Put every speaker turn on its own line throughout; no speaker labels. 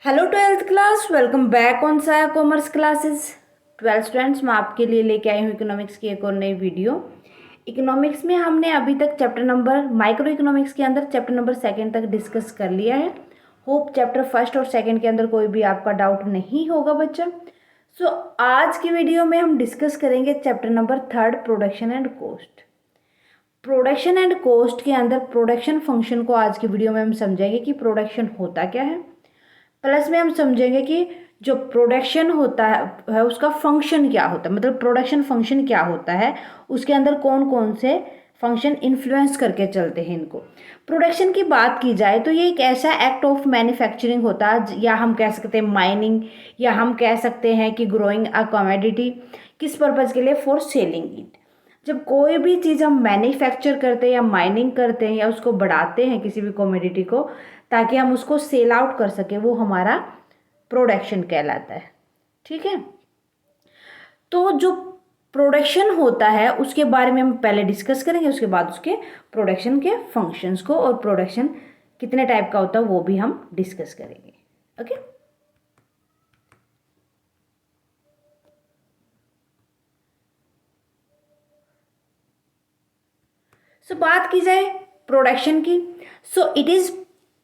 Hello twelfth class, welcome back on साया commerce classes. Twelfth students, मैं आपके लिए लेके आई हूँ इकोनॉमिक्स की एक और नई वीडियो। इकोनॉमिक्स में हमने अभी तक चैप्टर नंबर माइक्रो इकोनॉमिक्स के अंदर चैप्टर नंबर सेकंड तक डिस्कस कर लिया है। होप चैप्टर फर्स्ट और सेकंड के अंदर कोई भी आपका डाउट नहीं होगा बच्चा। सो आज की वीडियो में हम डिस्कस करेंगे chapter number third, production and cost. Production and cost के अंदर प्रोडक्शन फंक्शन को आज की वीडियो में हम समझेंगे कि प्रोडक्शन होता क्या है। प्लस में हम समझेंगे कि जो प्रोडक्शन होता है उसका फंक्शन क्या होता है, मतलब प्रोडक्शन फंक्शन क्या होता है, उसके अंदर कौन कौन से फंक्शन इन्फ्लुएंस करके चलते हैं इनको। प्रोडक्शन की बात की जाए तो ये एक ऐसा एक्ट ऑफ मैन्युफैक्चरिंग होता है, या हम कह सकते हैं माइनिंग, या हम कह सकते हैं कि ग्रोइंग अ कमोडिटी। किस पर्पज़ के लिए? For selling it. जब कोई भी चीज़ हम मैन्युफैक्चर करते हैं या माइनिंग करते हैं या उसको बढ़ाते हैं किसी भी कमोडिटी को, ताकि हम उसको सेल आउट कर सकें, वो हमारा प्रोडक्शन कहलाता है। ठीक है, तो जो प्रोडक्शन होता है उसके बारे में हम पहले डिस्कस करेंगे, उसके बाद उसके प्रोडक्शन के फंक्शंस को और प्रोडक्शन कितने टाइप का होता है वो भी हम डिस्कस करेंगे। ओके, सो बात की जाए प्रोडक्शन की, so it is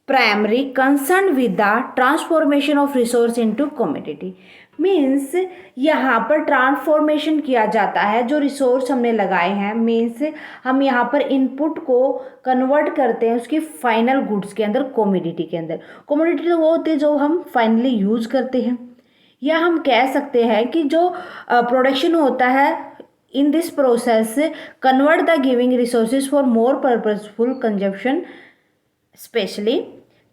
primary concern with the transformation of resource into commodity. Means यहाँ पर ट्रांसफॉर्मेशन किया जाता है, जो रिसोर्स हमने लगाए हैं, मीन्स हम यहाँ पर इनपुट को कन्वर्ट करते हैं उसकी फाइनल गुड्स के अंदर, कमोडिटी के अंदर। कमोडिटी तो वो होती है जो हम फाइनली यूज करते हैं, या हम कह सकते हैं कि जो प्रोडक्शन होता है, in this process convert the giving resources for more purposeful consumption specially.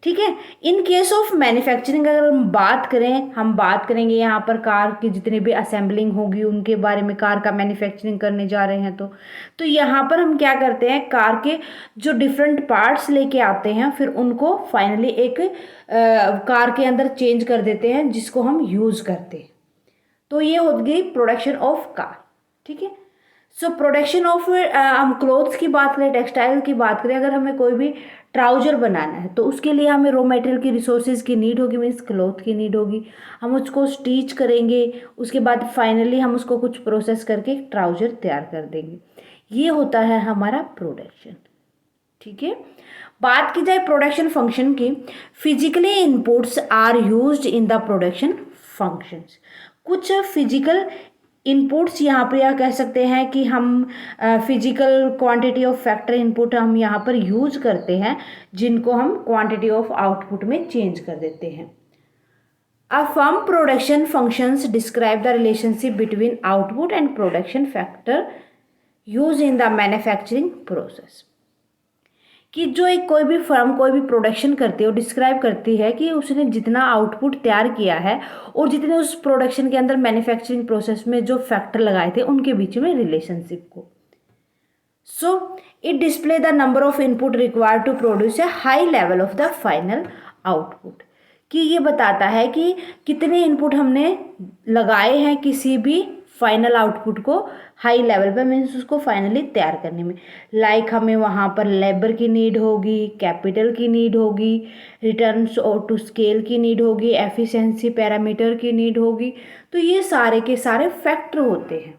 ठीक है, इन केस ऑफ मैन्युफैक्चरिंग अगर हम बात करेंगे यहाँ पर कार की जितनी भी असेंबलिंग होगी उनके बारे में, कार का मैन्युफैक्चरिंग करने जा रहे हैं तो यहाँ पर हम क्या करते हैं, कार के जो डिफरेंट पार्ट्स लेके आते हैं, फिर उनको फाइनली एक कार के अंदर चेंज कर देते हैं जिसको हम यूज़ करते हैं। तो ये हो गई प्रोडक्शन ऑफ कार। ठीक है, सो प्रोडक्शन ऑफ हम क्लोथ्स की बात करें, टेक्सटाइल की बात करें, अगर हमें कोई भी ट्राउजर बनाना है तो उसके लिए हमें रॉ मटेरियल की रिसोर्सेज की नीड होगी, मीन्स क्लॉथ की नीड होगी। हम उसको स्टिच करेंगे, उसके बाद फाइनली हम उसको कुछ प्रोसेस करके एक ट्राउजर तैयार कर देंगे। ये होता है हमारा प्रोडक्शन। ठीक है, बात की जाए प्रोडक्शन फंक्शन की, physically inputs are used in the production functions. कुछ फिजिकल इनपुट्स यहाँ पर या कह सकते हैं कि हम physical quantity of factor input हम यहाँ पर यूज करते हैं, जिनको हम क्वांटिटी ऑफ आउटपुट में चेंज कर देते हैं। A firm production functions describe the relationship between output and production factor use in the manufacturing process. कि जो एक कोई भी फर्म कोई भी प्रोडक्शन करती है वो डिस्क्राइब करती है कि उसने जितना आउटपुट तैयार किया है और जितने उस प्रोडक्शन के अंदर मैन्युफैक्चरिंग प्रोसेस में जो फैक्टर लगाए थे उनके बीच में रिलेशनशिप को। So it display the number of input required to produce a high level of the final output. कि ये बताता है कि कितने इनपुट हमने लगाए हैं किसी भी फाइनल आउटपुट को हाई लेवल पे, मीन्स उसको फाइनली तैयार करने में। लाइक हमें वहाँ पर लेबर की नीड होगी, कैपिटल की नीड होगी, रिटर्न्स और टू स्केल की नीड होगी, एफिशिएंसी पैरामीटर की नीड होगी। तो ये सारे के सारे फैक्टर होते हैं,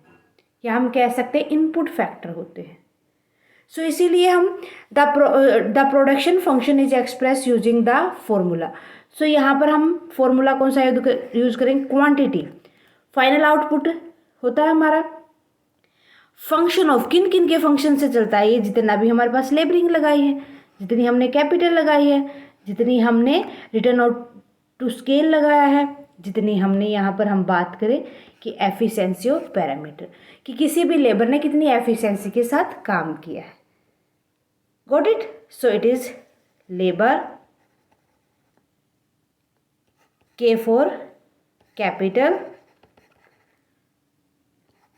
या हम कह सकते हैं इनपुट फैक्टर होते हैं। सो इसीलिए हम the production function is express using the formula. So यहाँ पर हम फॉर्मूला कौन सा यूज करेंगे? क्वांटिटी। फाइनल आउटपुट होता है हमारा फंक्शन ऑफ किन किन के फंक्शन से चलता है, ये जितना भी हमारे पास लेबरिंग लगाई है, जितनी हमने कैपिटल लगाई है, जितनी हमने रिटर्न और टू स्केल लगाया है, जितनी हमने यहाँ पर हम बात करें कि एफिशिएंसी ऑफ पैरामीटर, कि किसी भी लेबर ने कितनी एफिशिएंसी के साथ काम किया है। Got it? So it is labour, के फॉर कैपिटल।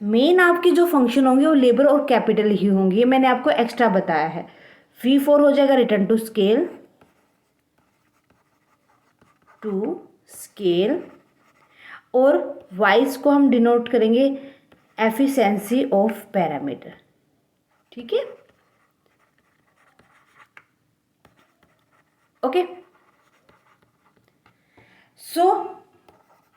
मेन आपके जो फंक्शन होंगे वो लेबर और कैपिटल ही होंगे, ये मैंने आपको एक्स्ट्रा बताया है। V4 हो जाएगा रिटर्न टू स्केल, और वाइज को हम डिनोट करेंगे एफिशिएंसी ऑफ पैरामीटर। ठीक है, ओके। सो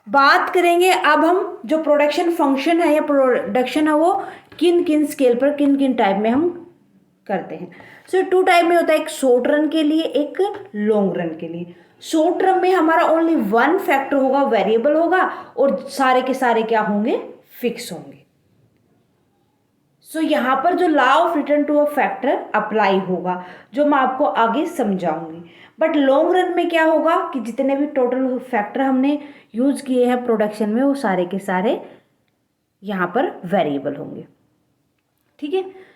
बात करेंगे अब हम जो प्रोडक्शन फंक्शन है या प्रोडक्शन है वो किन किन स्केल पर किन किन टाइप में हम करते हैं। सो 2 टाइप में होता है, एक शॉर्ट रन के लिए, एक लॉन्ग रन के लिए। शॉर्ट रन में हमारा ओनली 1 फैक्टर होगा, वेरिएबल होगा, और सारे के सारे क्या होंगे, फिक्स होंगे। सो यहाँ पर जो law of return to a factor apply होगा, जो मैं आपको आगे समझाऊंगी। बट लॉन्ग रन में क्या होगा कि जितने भी टोटल फैक्टर हमने यूज़ किए हैं प्रोडक्शन में वो सारे के सारे यहाँ पर वेरिएबल होंगे। ठीक है।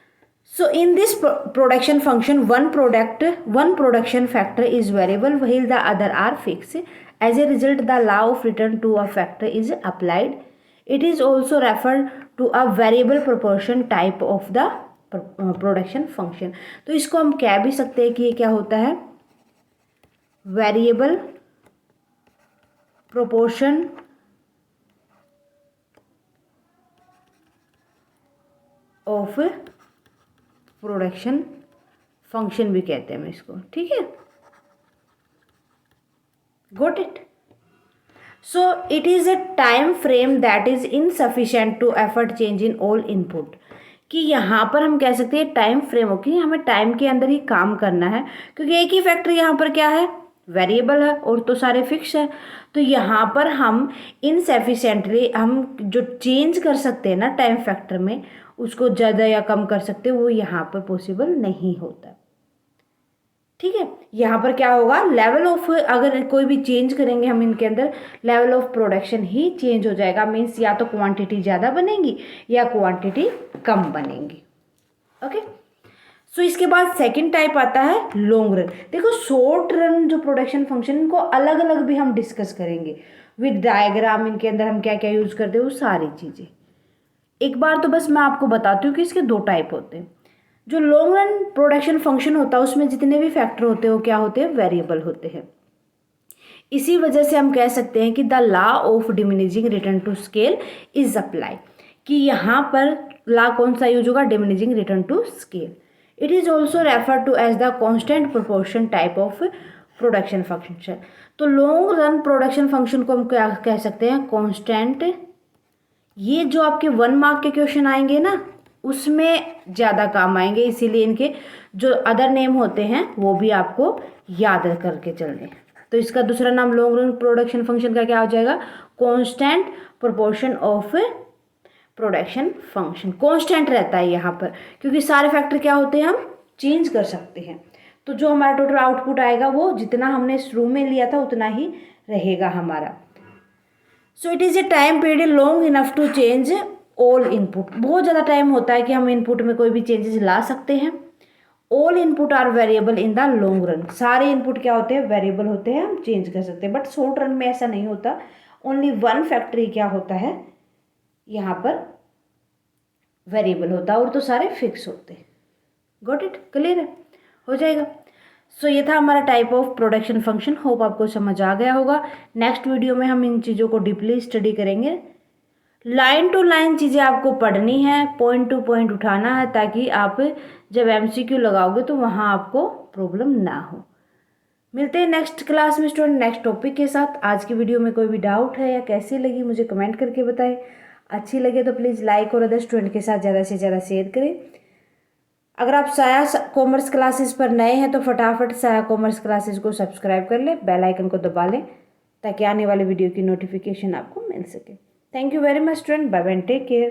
So in this production function, one production factor is variable while the other are fixed. As a result, the law of return to a factor is applied. It is also referred to a variable proportion type of the production function. तो इसको हम कह भी सकते हैं कि ये क्या होता है, variable proportion of production function भी कहते हैं हम इसको। ठीक है, got it. So it is a time frame that is insufficient to effort change in all input. कि यहाँ पर हम कह सकते हैं टाइम फ्रेम हो कि हमें टाइम के अंदर ही काम करना है, क्योंकि एक ही फैक्टर यहाँ पर क्या है, वेरिएबल है, और तो सारे फिक्स है। तो यहाँ पर हम इनसफिशिएंटली हम जो चेंज कर सकते हैं ना टाइम फैक्टर में, उसको ज़्यादा या कम कर सकते हैं, वो यहाँ पर पॉसिबल नहीं होता। ठीक है, यहाँ पर क्या होगा, लेवल ऑफ, अगर कोई भी चेंज करेंगे हम इनके अंदर, level of production he change हो जाएगा। मीन्स या तो क्वांटिटी ज़्यादा बनेगी या क्वांटिटी कम बनेगी। ओके। सो इसके बाद सेकंड टाइप आता है लॉन्ग रन। देखो शॉर्ट रन जो प्रोडक्शन फंक्शन, इनको अलग अलग भी हम डिस्कस करेंगे विद डायग्राम, इनके अंदर हम क्या क्या यूज़ करते हैं वो सारी चीज़ें। एक बार तो बस मैं आपको बताती हूँ कि इसके 2 टाइप होते हैं। जो लॉन्ग रन प्रोडक्शन फंक्शन होता है उसमें जितने भी फैक्टर होते हैं वो क्या होते हैं, वेरिएबल होते हैं। इसी वजह से हम कह सकते हैं कि the law of diminishing return to scale is apply. कि यहाँ पर लॉ कौन सा यूज होगा, diminishing return to scale. It is also refer to as the constant proportion type of production function. तो लॉन्ग रन प्रोडक्शन फंक्शन को हम क्या कह सकते हैं, कॉन्स्टेंट। ये जो आपके 1 मार्क के क्वेश्चन आएंगे ना उसमें ज़्यादा काम आएंगे, इसीलिए इनके जो अदर नेम होते हैं वो भी आपको याद करके चलने। तो इसका दूसरा नाम लॉन्ग रन प्रोडक्शन फंक्शन का क्या हो जाएगा, constant proportion of production function. Constant रहता है यहाँ पर, क्योंकि सारे फैक्टर क्या होते हैं, हम चेंज कर सकते हैं। तो जो हमारा टोटल आउटपुट आएगा वो जितना हमने शुरू में लिया था उतना ही रहेगा हमारा। So it is a time period long enough to change all input. बहुत ज़्यादा टाइम होता है कि हम इनपुट में कोई भी चेंजेस ला सकते हैं। All input are variable in the long run. सारे इनपुट क्या होते हैं, वेरिएबल होते हैं, हम चेंज कर सकते हैं। बट शॉर्ट रन में ऐसा नहीं होता, ओनली 1 फैक्टर ही क्या होता है, यहाँ पर वेरिएबल होता है, और तो सारे फिक्स होते हैं। गॉट इट, क्लियर है, हो जाएगा। सो ये था हमारा type of production function. Hope आपको समझ आ गया होगा। नेक्स्ट वीडियो में हम इन चीज़ों को डीपली स्टडी करेंगे। लाइन टू लाइन चीज़ें आपको पढ़नी है, पॉइंट टू पॉइंट उठाना है, ताकि आप जब MCQ लगाओगे तो वहाँ आपको प्रॉब्लम ना हो। मिलते हैं नेक्स्ट क्लास में स्टूडेंट, नेक्स्ट टॉपिक के साथ। आज की वीडियो में कोई भी डाउट है या कैसी लगी मुझे कमेंट करके बताएं। अच्छी लगे तो प्लीज़ लाइक और अदर स्टूडेंट के साथ ज़्यादा से ज़्यादा शेयर करें। अगर आप साया कॉमर्स क्लासेस पर नए हैं तो फटाफट साया कॉमर्स क्लासेस को सब्सक्राइब कर लें, बेल आइकन को दबा लें, ताकि आने वाले वीडियो की नोटिफिकेशन आपको मिल सके। Thank you very much, student. Bye bye and take care.